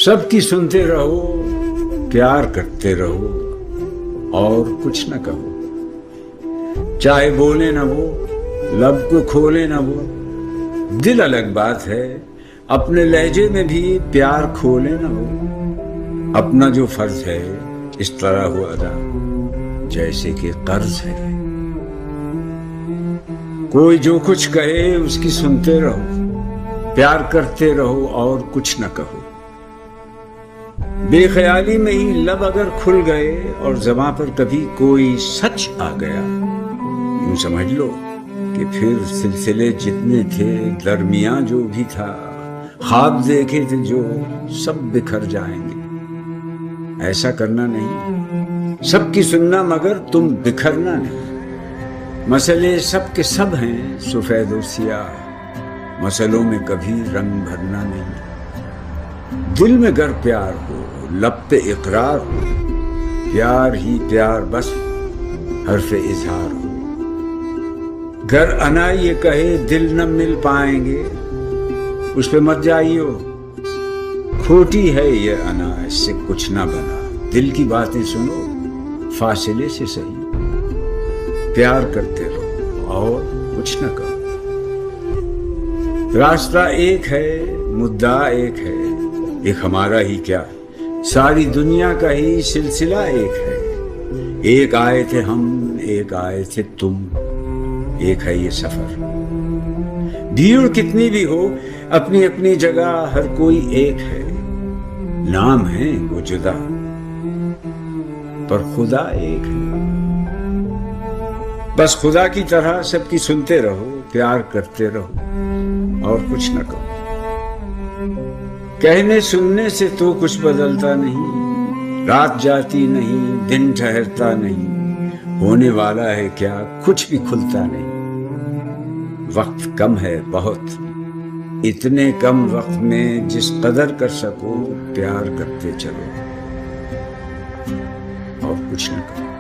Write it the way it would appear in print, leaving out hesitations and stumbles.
سب کی سنتے رہو، پیار کرتے رہو اور کچھ نہ کہو، چاہے بولے نہ وہ، لب کو کھولے نہ وہ، دل الگ بات ہے، اپنے لہجے میں بھی پیار کھولے نہ وہ، اپنا جو فرض ہے اس طرح ہو ادا جیسے کہ قرض ہے، کوئی جو کچھ کہے اس کی سنتے رہو، پیار کرتے رہو اور کچھ نہ کہو، بے خیالی میں ہی لب اگر کھل گئے اور زباں پر کبھی کوئی سچ آ گیا، یوں سمجھ لو کہ پھر سلسلے جتنے تھے، درمیاں جو بھی تھا، خواب دیکھے تھے جو، سب بکھر جائیں گے۔ ایسا کرنا نہیں، سب کی سننا مگر تم بکھرنا نہیں، مسئلے سب کے سب ہیں سفید و سیاہ، مسئلوں میں کبھی رنگ بھرنا نہیں، دل میں گر پیار ہو، لب پہ اقرار ہو، پیار ہی پیار بس حرف اظہار ہو، گر انا یہ کہے دل نہ مل پائیں گے، اس پہ مت جائیو، کھوٹی ہے یہ انا، اس سے کچھ نہ بنا، دل کی باتیں سنو فاصلے سے صحیح، پیار کرتے رہو اور کچھ نہ کرو، راستہ ایک ہے، مدعا ایک ہے، ایک ہمارا ہی کیا، ساری دنیا کا ہی سلسلہ ایک ہے، ایک آئے تھے ہم، ایک آئے تھے تم، ایک ہے یہ سفر، بھیڑ کتنی بھی ہو اپنی اپنی جگہ ہر کوئی ایک ہے، نام ہے وہ جدا پر خدا ایک ہے، بس خدا کی طرح سب کی سنتے رہو، پیار کرتے رہو اور کچھ نہ کہو، کہنے سننے سے تو کچھ بدلتا نہیں، رات جاتی نہیں، دن ٹھہرتا نہیں، ہونے والا ہے کیا کچھ بھی کھلتا نہیں، وقت کم ہے بہت، اتنے کم وقت میں جس قدر کر سکو پیار کرتے چلو اور کچھ نہ کرو۔